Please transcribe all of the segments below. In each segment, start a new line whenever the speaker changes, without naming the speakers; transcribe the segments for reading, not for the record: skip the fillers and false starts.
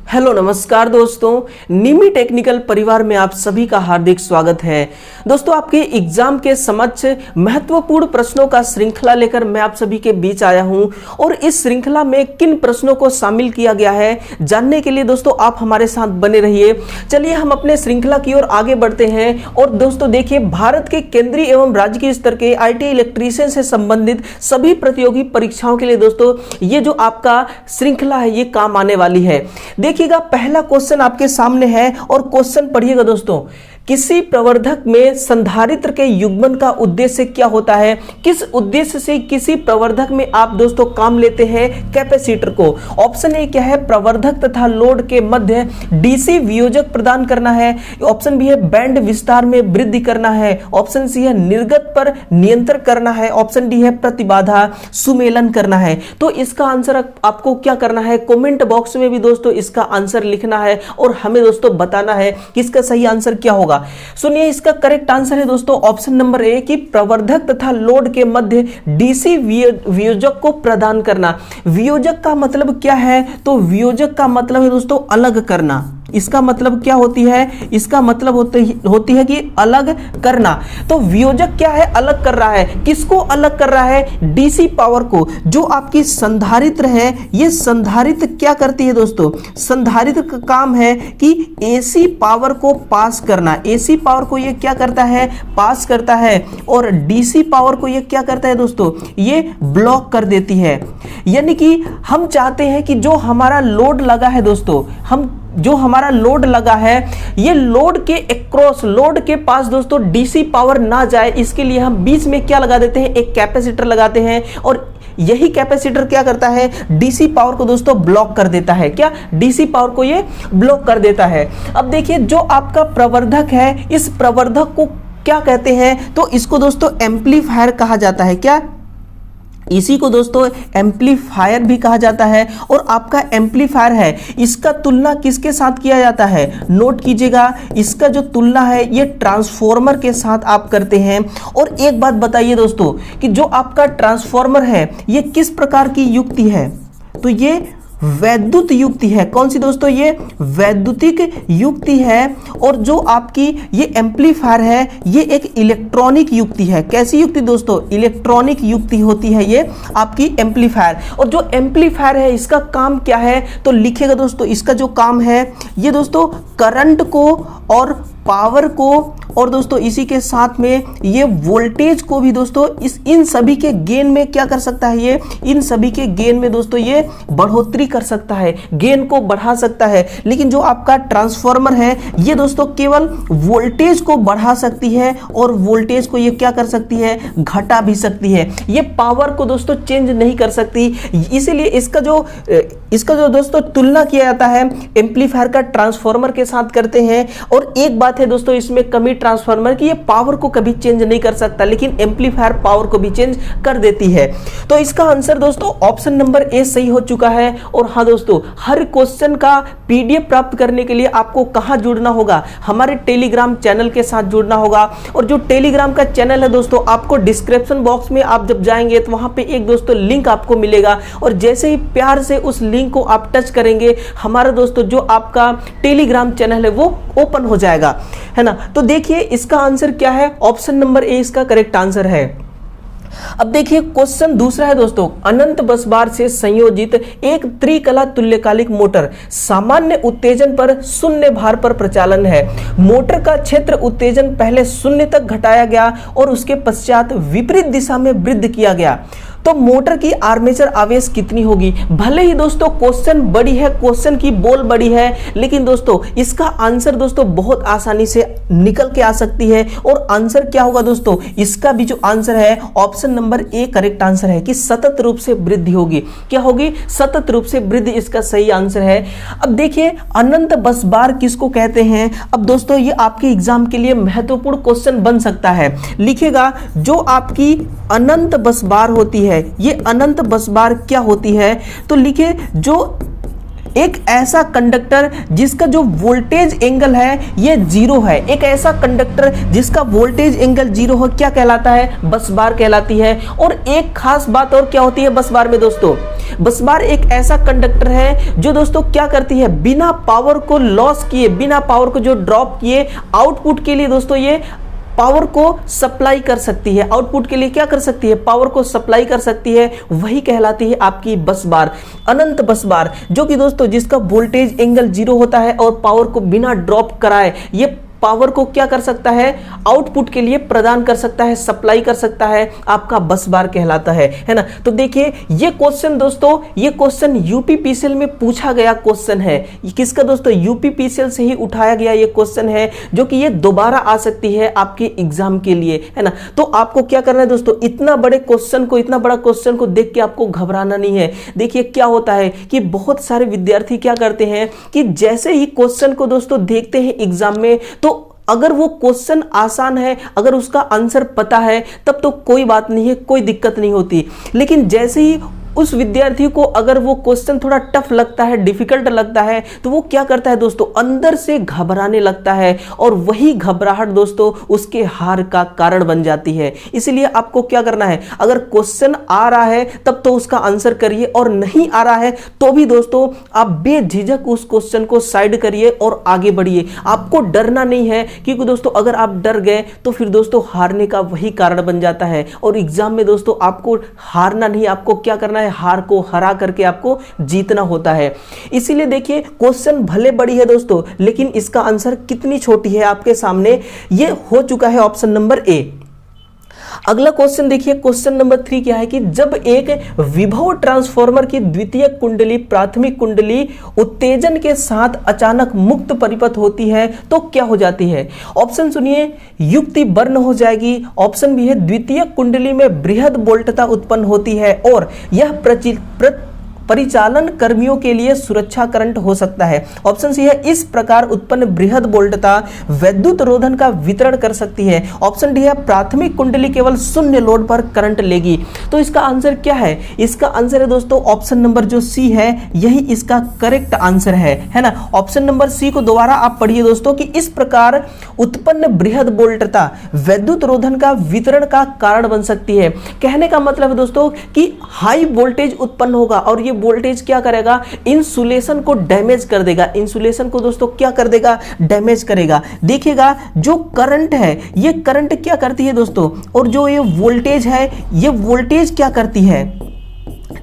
Hello नमस्कार दोस्तों, निमी technical परिवार में आप सभी का हार्दिक स्वागत है। दोस्तों, आपके एग्जाम के समक्ष महत्वपूर्ण प्रश्नों का श्रृंखला लेकर मैं आप सभी के बीच आया हूं और इस श्रृंखला में किन प्रश्नों को शामिल किया गया है जानने के लिए दोस्तों आप हमारे साथ बने रहिए। चलिए हम अपने श्रृंखला की ओर आगे बढ़ते हैं। और दोस्तों देखिए, भारत के केंद्रीय एवं राज्य स्तर के ITI इलेक्ट्रीशियन से संबंधित सभी प्रतियोगी परीक्षाओं के लिए दोस्तों ये जो आपका श्रृंखला है ये काम आने वाली है। देखिएगा, पहला क्वेश्चन आपके सामने है और क्वेश्चन पढ़िएगा दोस्तों। किसी प्रवर्धक में संधारित्र के युग्मन का उद्देश्य क्या होता है? किस उद्देश्य से किसी प्रवर्धक में आप दोस्तों काम लेते हैं कैपेसिटर को? ऑप्शन ए क्या है? प्रवर्धक तथा लोड के मध्य DC वियोजक प्रदान करना है। ऑप्शन बी है बैंड विस्तार में वृद्धि करना है। ऑप्शन सी है निर्गत पर नियंत्रण करना है। ऑप्शन डी है प्रतिबाधा सुमेलन करना है। तो इसका आंसर आपको क्या करना है? कमेंट बॉक्स में भी दोस्तों इसका आंसर लिखना है और हमें दोस्तों बताना है कि इसका सही आंसर क्या होगा। सुनिए, इसका करेक्ट आंसर है दोस्तों ऑप्शन नंबर ए कि प्रवर्धक तथा लोड के मध्य DC वियोजक को प्रदान करना। वियोजक का मतलब क्या है? तो वियोजक का मतलब है दोस्तों अलग करना। इसका मतलब क्या होती है? इसका मतलब होती है कि अलग करना। तो वियोजक क्या है? अलग कर रहा है। किसको अलग कर रहा है? DC पावर को। जो आपकी संधारित्र है, ये संधारित्र क्या करती है दोस्तों? संधारित्र का काम है कि AC पावर को पास करना। AC पावर को ये क्या करता है? पास करता है। और DC पावर को ये क्या करता है दोस्तों? ये ब्लॉक कर देती है। यानी कि हम चाहते हैं कि जो हमारा लोड लगा है दोस्तों, जो हमारा लोड लगा है, ये लोड के अक्रॉस, लोड के पास दोस्तों DC पावर ना जाए, इसके लिए हम बीच में क्या लगा देते हैं? एक कैपेसिटर लगाते हैं। और यही कैपेसिटर क्या करता है? DC पावर को दोस्तों ब्लॉक कर देता है। क्या? DC पावर को ये ब्लॉक कर देता है। अब देखिए, जो आपका प्रवर्धक है, इस प्रवर्धक को क्या कहते हैं? तो इसको दोस्तों एम्पलीफायर कहा जाता है। क्या? इसी को दोस्तों एम्पलीफायर भी कहा जाता है। और आपका एम्पलीफायर है, इसका तुलना किसके साथ किया जाता है? नोट कीजिएगा, इसका जो तुलना है ये ट्रांसफॉर्मर के साथ आप करते हैं। और एक बात बताइए दोस्तों कि जो आपका ट्रांसफॉर्मर है ये किस प्रकार की युक्ति है? तो ये वैद्युत युक्ति है। कौन सी दोस्तों? ये वैद्युतिक युक्ति है। और जो आपकी ये एम्पलीफायर है ये एक इलेक्ट्रॉनिक युक्ति है। कैसी युक्ति दोस्तों? इलेक्ट्रॉनिक युक्ति होती है ये आपकी एम्पलीफायर। और जो एम्पलीफायर है इसका काम क्या है? तो लिखिएगा दोस्तों, इसका जो काम है ये दोस्तों करंट को और पावर को और दोस्तों इसी के साथ में ये वोल्टेज को भी दोस्तों इन सभी के गेन में क्या कर सकता है? ये इन सभी के गेन में दोस्तों ये बढ़ोतरी कर सकता है, गेन को बढ़ा सकता है। लेकिन जो आपका ट्रांसफॉर्मर है ये दोस्तों केवल वोल्टेज को बढ़ा सकती है और वोल्टेज को ये क्या कर सकती है? घटा भी सकती है। ये पावर को दोस्तों चेंज नहीं कर सकती। इसीलिए इसका जो दोस्तों तुलना किया जाता है एम्पलीफायर का ट्रांसफॉर्मर के साथ करते हैं। और एक बात है दोस्तों इसमें कमी ट्रांसफार्मर की, ये पावर को कभी चेंज नहीं कर सकता, लेकिन एम्पलीफायर पावर को भी चेंज कर देती है। तो इसका आंसर दोस्तों ऑप्शन नंबर ए सही हो चुका है। और हाँ दोस्तों, हर क्वेश्चन का PDF प्राप्त करने के लिए आपको कहां जुड़ना होगा? हमारे टेलीग्राम चैनल के साथ जुड़ना होगा। और जो टेलीग्राम का चैनल है दोस्तों, आपको डिस्क्रिप्शन बॉक्स में आप जब जाएंगे तो वहां पे एक दोस्तों लिंक आपको मिलेगा। और जैसे ही प्यार से उस लिंक को आप टच करेंगे, हमारा दोस्तों जो आपका टेलीग्राम चैनल है वो ओपन हो जाएगा, है ना। तो देखिए इसका आंसर क्या है? ऑप्शन नंबर ए इसका करेक्ट आंसर है। अब देखिए क्वेश्चन दूसरा है दोस्तों, अनंत बस बार से संयोजित एक त्रिकला तुल्यकालिक मोटर सामान्य उत्तेजन पर शून्य भार पर प्रचालन है। मोटर का क्षेत्र उत्तेजन पहले शून्य तक घटाया गया और उसके पश्चात विपरीत दिशा में वृद्धि किया गया। तो मोटर की आर्मेचर आवेश कितनी होगी? भले ही दोस्तों क्वेश्चन बड़ी है, क्वेश्चन की बोल बड़ी है, लेकिन दोस्तों इसका आंसर दोस्तों बहुत आसानी से निकल के आ सकती है। और आंसर क्या होगा दोस्तों? इसका भी जो आंसर है option number A correct answer है कि सतत रूप से वृद्धि होगी। क्या होगी? सतत रूप से वृद्धि इसका सही आंसर है। अब देखिए अनंत बस बार किसको कहते हैं? अब दोस्तों ये आपके एग्जाम के लिए महत्वपूर्ण क्वेश्चन बन सकता है। लिखिएगा, जो आपकी अनंत बस बार होती है, ये अनंत बस बार क्या होती है? तो लिखिए, जो एक ऐसा कंडक्टर जिसका जो वोल्टेज एंगल है ये जीरो है, एक ऐसा कंडक्टर जिसका वोल्टेज एंगल जीरो है, क्या कहलाता है? बस बार कहलाती है। और एक खास बात और क्या होती है बस बार में दोस्तों, बस बार एक ऐसा कंडक्टर है जो दोस्तों क्या करती है, बिना पावर को लॉस किए, बिना पावर को जो ड्रॉप किए, आउटपुट के लिए दोस्तों ये पावर को सप्लाई कर सकती है, आउटपुट के लिए क्या कर सकती है, पावर को सप्लाई कर सकती है, वही कहलाती है आपकी बस बार, अनंत बस बार, जो कि दोस्तों जिसका वोल्टेज एंगल जीरो होता है और पावर को बिना ड्रॉप कराए ये पावर को क्या कर सकता है, आउटपुट के लिए प्रदान कर सकता है, सप्लाई कर सकता है, आपका बस बार कहलाता है ना। तो देखिए ये क्वेश्चन दोस्तों, ये क्वेश्चन यूपीपीसीएल में पूछा गया क्वेश्चन है, ये किसका दोस्तों, यूपीपीसीएल से ही उठाया गया ये क्वेश्चन है, जो कि ये दोबारा आ सकती है आपके एग्जाम के लिए, है ना। तो आपको क्या करना है दोस्तों, इतना बड़े क्वेश्चन को, इतना बड़ा क्वेश्चन को देख के आपको घबराना नहीं है। देखिए क्या होता है कि बहुत सारे विद्यार्थी क्या करते हैं कि जैसे ही क्वेश्चन को दोस्तों देखते हैं एग्जाम में, तो अगर वो क्वेश्चन आसान है, अगर उसका आंसर पता है, तब तो कोई बात नहीं है, कोई दिक्कत नहीं होती। लेकिन जैसे ही उस विद्यार्थी को अगर वो क्वेश्चन थोड़ा टफ लगता है, डिफिकल्ट लगता है, तो वो क्या करता है दोस्तों, अंदर से घबराने लगता है, और वही घबराहट दोस्तों उसके हार का कारण बन जाती है। इसलिए आपको क्या करना है, अगर क्वेश्चन आ रहा है तब तो उसका आंसर करिए, और नहीं आ रहा है तो भी दोस्तों आप बेझिझक उस क्वेश्चन को साइड करिए और आगे बढ़िए। आपको डरना नहीं है, क्योंकि दोस्तों अगर आप डर गए तो फिर दोस्तों हारने का वही कारण बन जाता है। और एग्जाम में दोस्तों आपको हारना नहीं, आपको क्या करना है, हार को हरा करके आपको जीतना होता है। इसीलिए देखिए क्वेश्चन भले बड़ी है दोस्तों, लेकिन इसका आंसर कितनी छोटी है आपके सामने, ये हो चुका है ऑप्शन नंबर ए। अगला क्वेश्चन देखिए, क्वेश्चन नंबर 3 क्या है कि जब एक विभव ट्रांसफार्मर की द्वितीयक कुंडली प्राथमिक कुंडली उत्तेजन के साथ अचानक मुक्त परिपथ होती है तो क्या हो जाती है? ऑप्शन सुनिए, युक्ति बर्न हो जाएगी। ऑप्शन बी है द्वितीयक कुंडली में बृहद वोल्टता उत्पन्न होती है और यह परिचालन कर्मियों के लिए सुरक्षा करंट हो सकता है। ऑप्शन सी है इस प्रकार उत्पन्न बृहद वोल्टता विद्युत रोधन का वितरण कर सकती है। ऑप्शन डी है प्राथमिक कुंडली केवल शून्य लोड पर करंट लेगी। तो इसका आंसर क्या है? इसका आंसर है दोस्तों ऑप्शन नंबर जो सी है, यही इसका करेक्ट आंसर है ना। ऑप्शन नंबर सी को दोबारा आप पढ़िए दोस्तों कि इस प्रकार उत्पन्न बृहद वोल्टता विद्युत रोधन का वितरण का कारण बन सकती है। कहने का मतलब है दोस्तों कि हाई वोल्टेज उत्पन्न होगा और ये वोल्टेज क्या करेगा, इंसुलेशन को डैमेज कर देगा। इंसुलेशन को दोस्तों क्या कर देगा, डैमेज करेगा। देखिएगा जो करंट है, ये करंट क्या करती है दोस्तों, और जो ये वोल्टेज है, ये वोल्टेज क्या करती है,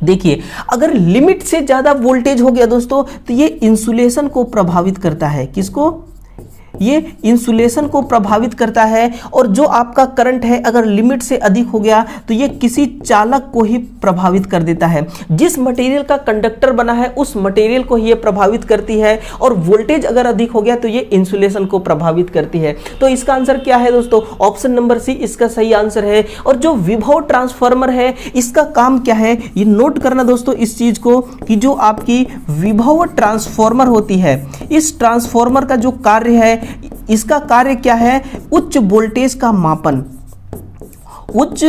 देखिए अगर लिमिट से ज्यादा वोल्टेज हो गया दोस्तों तो ये इंसुलेशन को प्रभावित करता है। किसको? ये इंसुलेशन को प्रभावित करता है। और जो आपका करंट है अगर लिमिट से अधिक हो गया तो ये किसी चालक को ही प्रभावित कर देता है। जिस मटेरियल का कंडक्टर बना है उस मटेरियल को ही ये प्रभावित करती है। और वोल्टेज अगर अधिक हो गया तो ये इंसुलेशन को प्रभावित करती है। तो इसका आंसर क्या है दोस्तों? ऑप्शन नंबर सी इसका सही आंसर है। और जो विभव ट्रांसफार्मर है इसका काम क्या है, ये नोट करना दोस्तों इस चीज को कि जो आपकी विभव ट्रांसफार्मर होती है, इस ट्रांसफार्मर का जो कार्य है, इसका कार्य क्या है, उच्च वोल्टेज का मापन, उच्च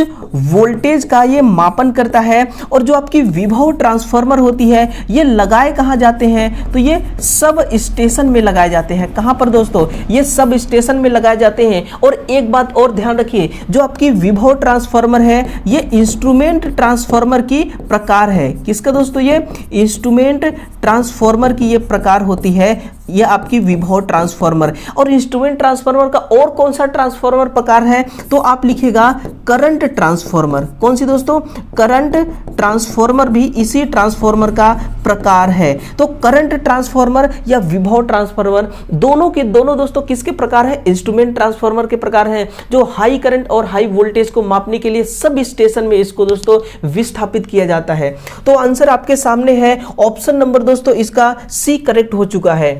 वोल्टेज का ये मापन करता है। और जो आपकी विभव ट्रांसफार्मर होती है ये लगाए कहाँ जाते हैं, तो ये सब स्टेशन में लगाए जाते हैं। कहाँ पर दोस्तों? ये सब स्टेशन में लगाए जाते हैं। और एक बात और ध्यान रखिए, जो आपकी विभव ट्रांसफार्मर है ये इंस्ट्रूमेंट ट्रांसफार्मर की प्रकार है। किसका दोस्तों? ये इंस्ट्रूमेंट ट्रांसफार्मर की ये प्रकार होती है, ये आपकी विभव ट्रांसफार्मर। और इंस्ट्रूमेंट ट्रांसफार्मर का और कौन सा ट्रांसफार्मर प्रकार है, तो आप लिखेगा करंट ट्रांसफार्मर। कौन सी दोस्तों? करंट ट्रांसफार्मर भी इसी ट्रांसफार्मर का प्रकार है। तो करंट ट्रांसफार्मर या विभव ट्रांसफार्मर दोनों के दोनों दोस्तों किसके प्रकार है? इंस्ट्रूमेंट ट्रांसफार्मर के प्रकार हैं, जो हाई करंट और हाई वोल्टेज को मापने के लिए सब स्टेशन में इसको दोस्तों विस्थापित किया जाता है। तो आंसर आपके सामने है, ऑप्शन नंबर दोस्तों इसका सी करेक्ट हो चुका है।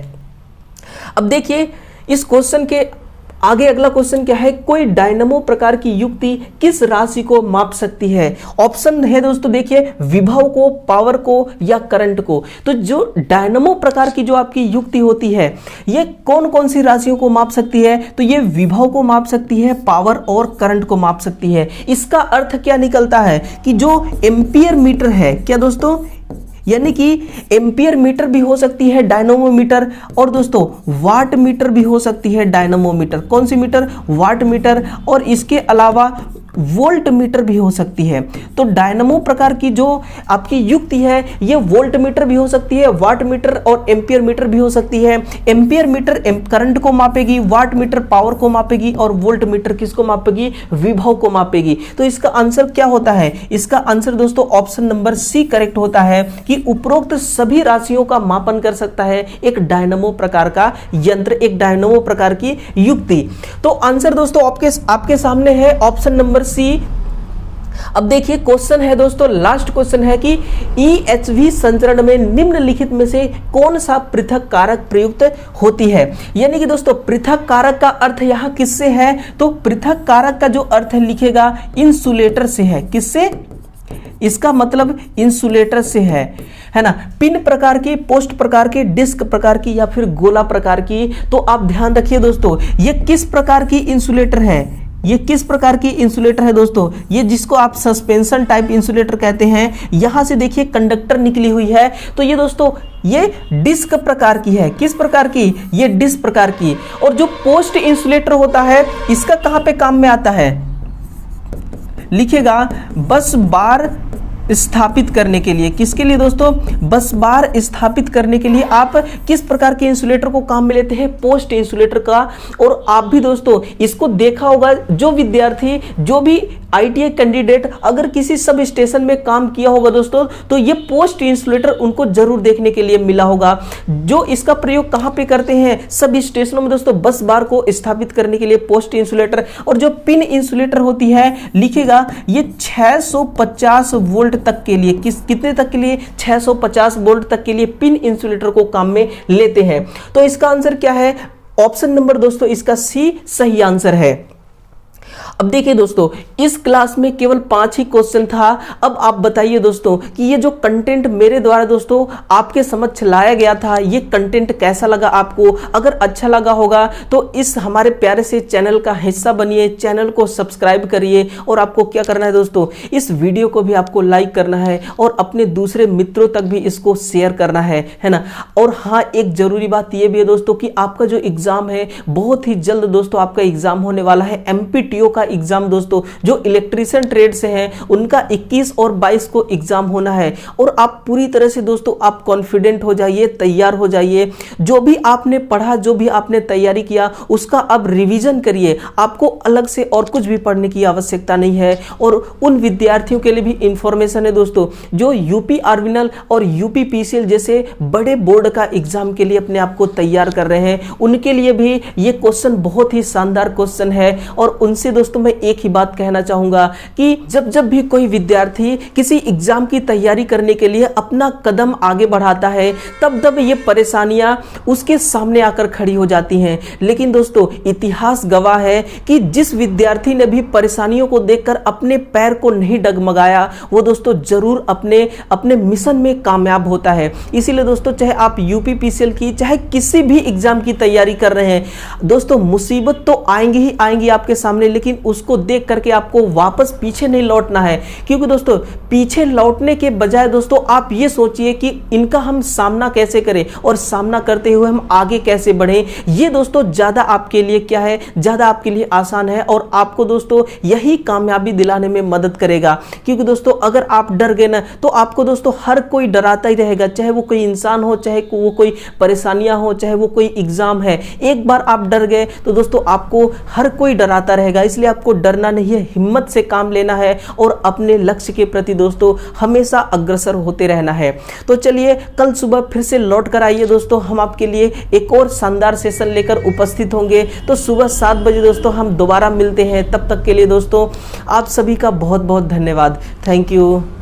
अब देखिए इस क्वेश्चन के आगे अगला क्वेश्चन क्या है, कोई डायनामो प्रकार की युक्ति किस राशि को माप सकती है? ऑप्शन है दोस्तों देखिए विभव को, पावर को या करंट को। तो जो डायनामो प्रकार की जो आपकी युक्ति होती है ये कौन कौन सी राशियों को माप सकती है? तो ये विभव को माप सकती है, पावर और करंट को माप सकती है। इसका अर्थ क्या निकलता है कि जो एम्पियर मीटर है, क्या दोस्तों यानी कि एम्पियर मीटर भी हो सकती है डायनमोमीटर, और दोस्तों वाट मीटर भी हो सकती है डायनमोमीटर। कौन सी मीटर? Watt meter. और इसके अलावा वोल्ट मीटर भी हो सकती है। तो डायनमो प्रकार की जो आपकी युक्ति है ये वोल्ट मीटर भी हो सकती है, वाट मीटर और एम्पियर मीटर भी हो सकती है। एम्पियर मीटर करंट को मापेगी, वाट मीटर पावर को मापेगी, और वोल्ट मीटर किसको मापेगी? विभव को मापेगी। तो इसका आंसर क्या होता है? इसका आंसर दोस्तों ऑप्शन नंबर सी करेक्ट होता है कि उपरोक्त सभी राशियों का मापन कर सकता है एक डायनमो प्रकार का यंत्र, एक डायनमो प्रकार की युक्ति। तो आंसर दोस्तों आपके सामने है ऑप्शन नंबर सी। अब देखिए क्वेश्चन है दोस्तों, लास्ट क्वेश्चन है कि EHV संचरण में निम्नलिखित में से कौन सा पृथक कारक प्रयुक्त होती है। यानी कि दोस्तों पृथक कारक का अर्थ यहां किससे है? तो पृथक कारक का जो अर्थ लिखेगा इंसुलेटर से है। किससे? इसका मतलब इंसुलेटर से है ना। पिन प्रकार की, पोस्ट प्रकार की, डिस्क प्रकार की, या फिर गोला प्रकार की। तो आप ध्यान रखिए दोस्तों, ये किस प्रकार की इंसुलेटर है? ये किस प्रकार की इंसुलेटर है दोस्तों? ये जिसको आप सस्पेंशन टाइप इंसुलेटर कहते हैं। यहां से देखिए कंडक्टर निकली हुई है। तो ये दोस्तों ये डिस्क प्रकार की है। किस प्रकार की? ये डिस्क प्रकार की। और जो पोस्ट इंसुलेटर होता है इसका कहां पे काम में आता है? लिखेगा बस बार स्थापित करने के लिए। किसके लिए दोस्तों? बस बार स्थापित करने के लिए आप किस प्रकार के इंसुलेटर को काम में लेते हैं? पोस्ट इंसुलेटर का। और आप भी दोस्तों इसको देखा होगा, जो विद्यार्थी, जो भी ITI कैंडिडेट अगर किसी सब स्टेशन में काम किया होगा दोस्तों, तो ये पोस्ट इंसुलेटर उनको जरूर देखने के लिए मिला होगा। जो इसका प्रयोग कहां पे करते हैं? सब स्टेशनों में दोस्तों, बस बार को स्थापित करने के लिए पोस्ट इंसुलेटर। और जो पिन इंसुलेटर होती है, लिखेगा ये 650 वोल्ट तक के लिए, कितने तक के लिए? 650 वोल्ट तक के लिए पिन इंसुलेटर को काम में लेते हैं। तो इसका आंसर क्या है? ऑप्शन नंबर दोस्तों इसका सी सही आंसर है। अब देखिए दोस्तों, इस क्लास में केवल 5 ही क्वेश्चन था। अब आप बताइए दोस्तों कि ये जो कंटेंट मेरे द्वारा दोस्तों आपके समक्ष लाया गया था, ये कंटेंट कैसा लगा आपको? अगर अच्छा लगा होगा तो इस हमारे प्यारे से चैनल का हिस्सा बनिए, चैनल को सब्सक्राइब करिए। और आपको क्या करना है दोस्तों, इस वीडियो को भी आपको लाइक करना है और अपने दूसरे मित्रों तक भी इसको शेयर करना है ना। और हाँ, एक जरूरी बात ये भी है दोस्तों कि आपका जो एग्जाम है बहुत ही जल्द दोस्तों आपका एग्जाम होने वाला है। MPTO का एग्जाम दोस्तों, जो इलेक्ट्रीशियन ट्रेड से हैं उनका 21 और 22 को एग्जाम होना है। और आप पूरी तरह से दोस्तों आप कॉन्फिडेंट हो जाइए, तैयार हो जाइए। जो भी आपने पढ़ा, जो भी आपने तैयारी किया, उसका अब रिवीजन करिए। आपको अलग से और कुछ भी पढ़ने की आवश्यकता नहीं है। और उन विद्यार्थियों के लिए भी इंफॉर्मेशन है दोस्तों जो यूपी आर्विनल और यूपी PCL जैसे बड़े बोर्ड का एग्जाम के लिए अपने आप को तैयार कर रहे हैं, उनके लिए भी ये क्वेश्चन बहुत ही शानदार क्वेश्चन है। और उनसे दोस्तों मैं एक ही बात कहना चाहूंगा कि जब भी कोई विद्यार्थी किसी एग्जाम की तैयारी करने के लिए अपना कदम आगे बढ़ाता है, तब ये परेशानियां उसके सामने आकर खड़ी हो जाती हैं। लेकिन दोस्तों इतिहास गवाह है कि जिस विद्यार्थी ने भी परेशानियों को देखकर अपने पैर को नहीं डगमगाया, वो दोस्तों जरूर अपने मिशन में कामयाब होता है। इसीलिए दोस्तों चाहे आप यूपी PCL की, चाहे किसी भी एग्जाम की तैयारी कर रहे हैं दोस्तों, मुसीबत तो आएंगी ही आएंगी आपके सामने, लेकिन उसको देख करके आपको वापस पीछे नहीं लौटना है। क्योंकि दोस्तों पीछे लौटने के बजाय दोस्तों आप ये सोचिए कि इनका हम सामना कैसे करें और सामना करते हुए हम आगे कैसे बढ़ें। ये दोस्तों ज्यादा आपके लिए क्या है, ज्यादा आपके लिए आसान है और आपको दोस्तों यही कामयाबी दिलाने में मदद करेगा। क्योंकि दोस्तों अगर आप डर गए ना, तो आपको दोस्तों हर कोई डराता ही रहेगा, चाहे वो कोई इंसान हो, चाहे वो कोई परेशानियां हो, चाहे वो कोई एग्जाम है। एक बार आप डर गए तो दोस्तों आपको हर कोई डराता रहेगा। इसलिए आपको डरना नहीं है, हिम्मत से काम लेना है और अपने लक्ष्य के प्रति दोस्तों हमेशा अग्रसर होते रहना है। तो चलिए कल सुबह फिर से लौट कर आइए दोस्तों, हम आपके लिए एक और शानदार सेशन लेकर उपस्थित होंगे। तो सुबह 7 बजे दोस्तों हम दोबारा मिलते हैं। तब तक के लिए दोस्तों आप सभी का बहुत बहुत धन्यवाद। Thank you.